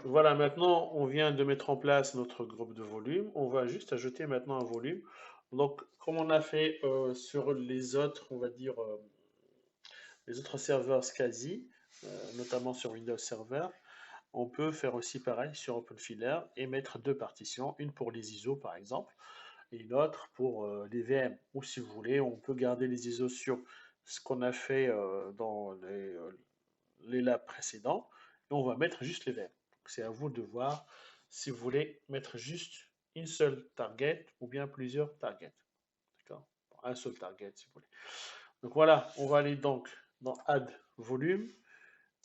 Voilà, maintenant, on vient de mettre en place notre groupe de volume. On va juste ajouter maintenant un volume. Donc, comme on a fait sur les autres, on va dire, les autres serveurs SCSI, notamment sur Windows Server, on peut faire aussi pareil sur OpenFiler et mettre deux partitions, une pour les ISO par exemple, et une autre pour les VM. Ou si vous voulez, on peut garder les ISO sur ce qu'on a fait dans les labs précédents, et on va mettre juste les VM. C'est à vous de voir si vous voulez mettre juste une seule target ou bien plusieurs targets. D'accord? Un seul target si vous voulez. Donc voilà, on va aller donc dans Add Volume.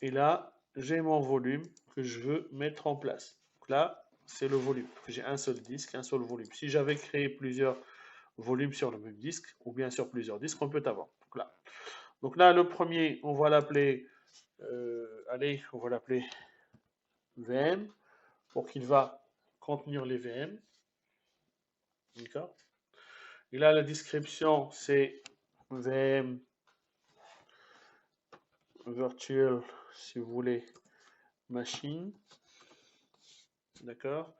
Et là, j'ai mon volume que je veux mettre en place. Donc là, c'est le volume. J'ai un seul disque, un seul volume. Si j'avais créé plusieurs volumes sur le même disque, ou bien sur plusieurs disques, on peut avoir. Donc là le premier, on va l'appeler, allez, on va l'appeler VM, pour qu'il va contenir les VM. D'accord. Et là, la description, c'est VM virtual, si vous voulez, machine. D'accord.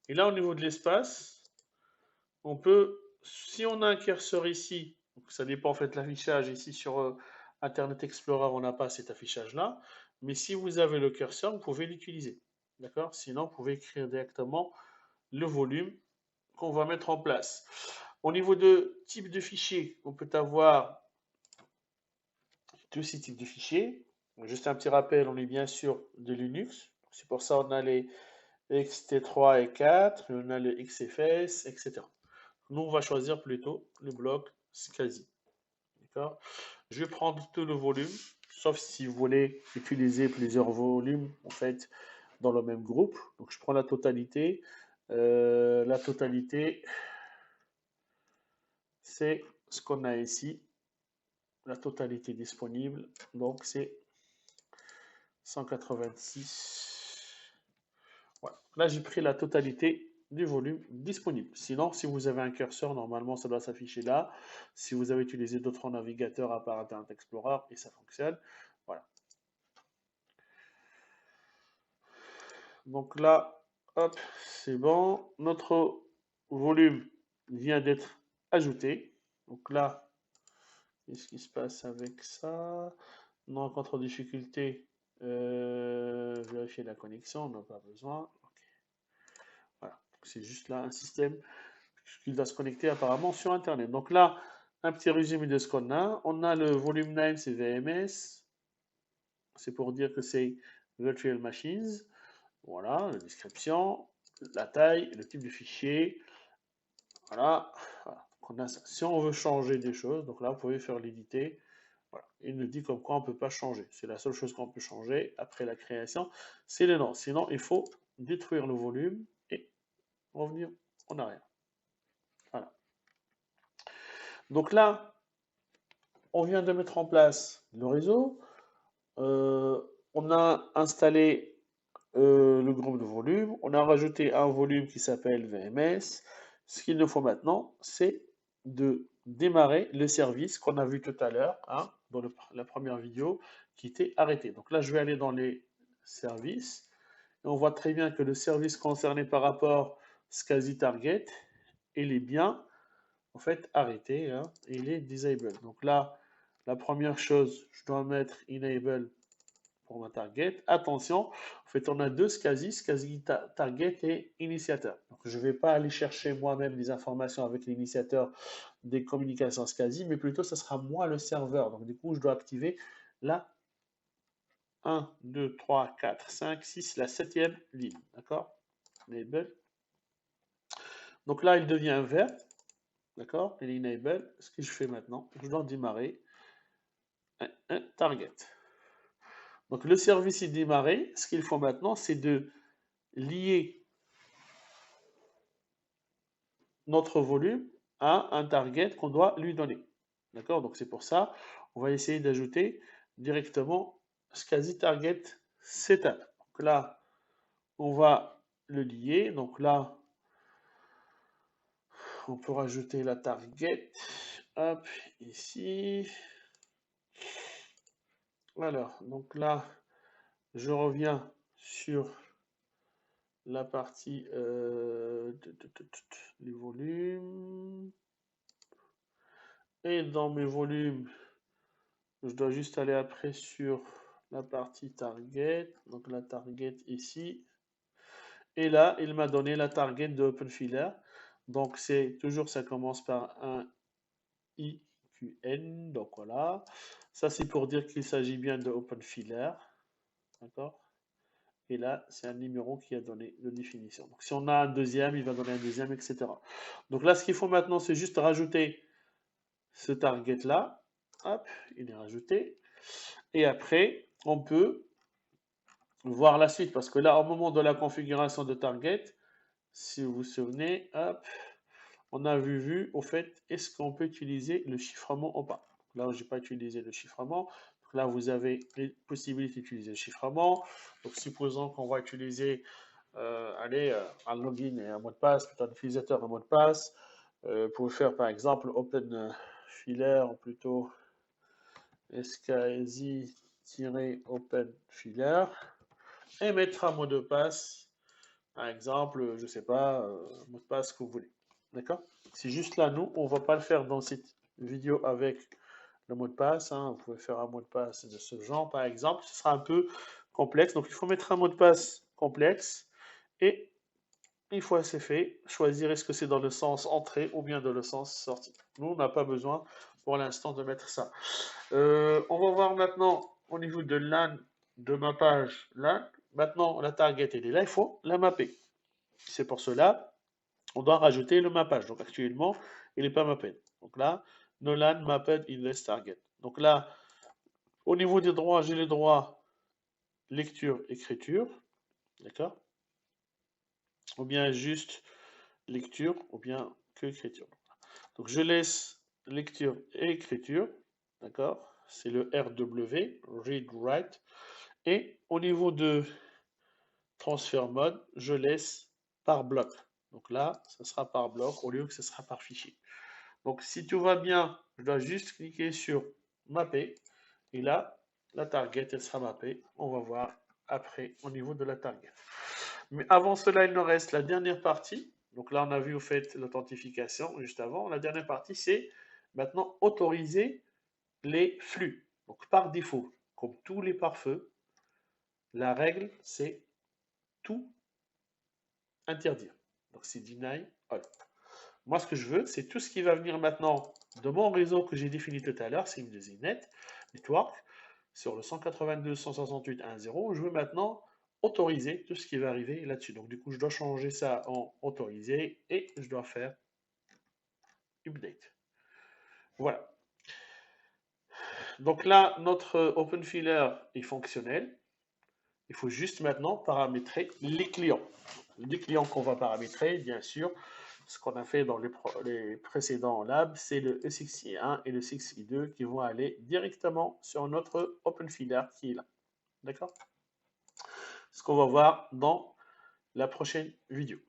Et là, au niveau de l'espace, on peut, si on a un curseur ici, donc ça dépend en fait de l'affichage, ici sur Internet Explorer, on n'a pas cet affichage-là, mais si vous avez le curseur, vous pouvez l'utiliser. D'accord. Sinon, vous pouvez écrire directement le volume qu'on va mettre en place. Au niveau de type de fichier, on peut avoir tous ces types de fichiers. Juste un petit rappel, on est bien sûr de Linux. C'est pour ça qu'on a les XT3 et 4, on a le XFS, etc. Nous, on va choisir plutôt le bloc SCSI. D'accord. Je vais prendre tout le volume, sauf si vous voulez utiliser plusieurs volumes en fait dans le même groupe. Donc je prends la totalité. La totalité, c'est ce qu'on a ici. La totalité disponible. Donc c'est 186. Voilà. Là, j'ai pris la totalité du volume disponible. Sinon, si vous avez un curseur, normalement, ça doit s'afficher là. Si vous avez utilisé d'autres navigateurs à part Internet Explorer, et ça fonctionne. Voilà. Donc là, hop, c'est bon. Notre volume vient d'être ajouté. Donc là, qu'est-ce qui se passe avec ça? Non, contre difficulté, vérifier la connexion, on n'a pas besoin. Ok. Voilà, c'est juste là un système qui va se connecter apparemment sur Internet. Donc là, un petit résumé de ce qu'on a. On a le volume name, c'est VMS. C'est pour dire que c'est Virtual Machines. Voilà, la description, la taille, le type de fichier. Voilà. Voilà. Donc on a ça. Si on veut changer des choses, donc là, vous pouvez faire l'éditer. Voilà. Il nous dit comme quoi on ne peut pas changer. C'est la seule chose qu'on peut changer après la création, c'est le nom. Sinon, il faut détruire le volume et revenir en arrière. Voilà. Donc là, on vient de mettre en place le réseau. On a installé le groupe de volume. On a rajouté un volume qui s'appelle VMS. Ce qu'il nous faut maintenant, c'est de démarrer le service qu'on a vu tout à l'heure, hein, dans la première vidéo, qui était arrêté. Donc là, je vais aller dans les services. Et on voit très bien que le service concerné par rapport SCSI Target, il est bien en fait arrêté, hein, et il est disable. Donc là, la première chose, je dois mettre enable pour ma target. Attention, en fait, on a deux SCSI, SCSI target et initiateur. Donc, je ne vais pas aller chercher moi-même des informations avec l'initiateur des communications SCSI, mais plutôt, ce sera moi le serveur. Donc, du coup, je dois activer la 1, 2, 3, 4, 5, 6, la septième ligne. D'accord. Enable. Donc là, il devient vert. D'accord. Il est enable. Ce que je fais maintenant, je dois démarrer un target. Donc, le service est démarré. Ce qu'il faut maintenant, c'est de lier notre volume à un target qu'on doit lui donner. D'accord. Donc, c'est pour ça, on va essayer d'ajouter directement SCSI target setup. Donc là, on va le lier. Donc là, on peut rajouter la target. Hop, ici. Alors, donc là, je reviens sur la partie les volumes. Et dans mes volumes, je dois juste aller après sur la partie target. Donc la target ici. Et là, il m'a donné la target de OpenFiller. Donc c'est toujours, ça commence par un IQN. Donc voilà. Ça c'est pour dire qu'il s'agit bien de OpenFiller. D'accord? Et là, c'est un numéro qui a donné de définition. Donc si on a un deuxième, il va donner un deuxième, etc. Donc là, ce qu'il faut maintenant, c'est juste rajouter ce target-là. Hop, il est rajouté. Et après, on peut voir la suite. Parce que là, au moment de la configuration de target, si vous vous souvenez, hop, on a vu au fait, est-ce qu'on peut utiliser le chiffrement ou pas. Là, je n'ai pas utilisé le chiffrement. Donc là, vous avez les possibilités d'utiliser le chiffrement. Donc, supposons qu'on va utiliser un login et un mot de passe, plutôt un utilisateur et un mot de passe. Vous pouvez faire par exemple open filler, ou plutôt SKSI-open filler et mettre un mot de passe, par exemple, je ne sais pas, mot de passe que vous voulez. D'accord? C'est juste là, nous, on ne va pas le faire dans cette vidéo avec le mot de passe. Hein. Vous pouvez faire un mot de passe de ce genre, par exemple. Ce sera un peu complexe. Donc, il faut mettre un mot de passe complexe. Et une fois c'est fait, choisir est-ce que c'est dans le sens entrée ou bien dans le sens sortie. Nous, on n'a pas besoin pour l'instant de mettre ça. On va voir maintenant au niveau de LAN, de ma page LAN. Maintenant, la target, elle est là, il faut la mapper. C'est pour cela, on doit rajouter le mappage. Donc actuellement, il n'est pas mappé. Donc là, no LAN mapped in this target. Donc là, au niveau des droits, j'ai les droits lecture, écriture. D'accord? Ou bien juste lecture, ou bien que écriture. Donc je laisse lecture et écriture. D'accord? C'est le RW, read, write. Et au niveau de transfert mode, je laisse par bloc. Donc là, ça sera par bloc au lieu que ce sera par fichier. Donc si tout va bien, je dois juste cliquer sur mapper. Et là, la target, elle sera mappée. On va voir après au niveau de la target. Mais avant cela, il nous reste la dernière partie. Donc là, on a vu au fait l'authentification juste avant. La dernière partie, c'est maintenant autoriser les flux. Donc par défaut, comme tous les pare-feux, la règle, c'est tout interdire. Donc c'est deny all. Moi, ce que je veux, c'est tout ce qui va venir maintenant de mon réseau que j'ai défini tout à l'heure, c'est une net, network, sur le 192.168.1.0. Je veux maintenant autoriser tout ce qui va arriver là-dessus. Donc du coup, je dois changer ça en autorisé et je dois faire update. Voilà. Donc là, notre OpenFiller est fonctionnel. Il faut juste maintenant paramétrer les clients. Les clients qu'on va paramétrer, bien sûr, ce qu'on a fait dans les précédents labs, c'est le E6i1 et le E6i2 qui vont aller directement sur notre OpenFiller qui est là. D'accord? Ce qu'on va voir dans la prochaine vidéo.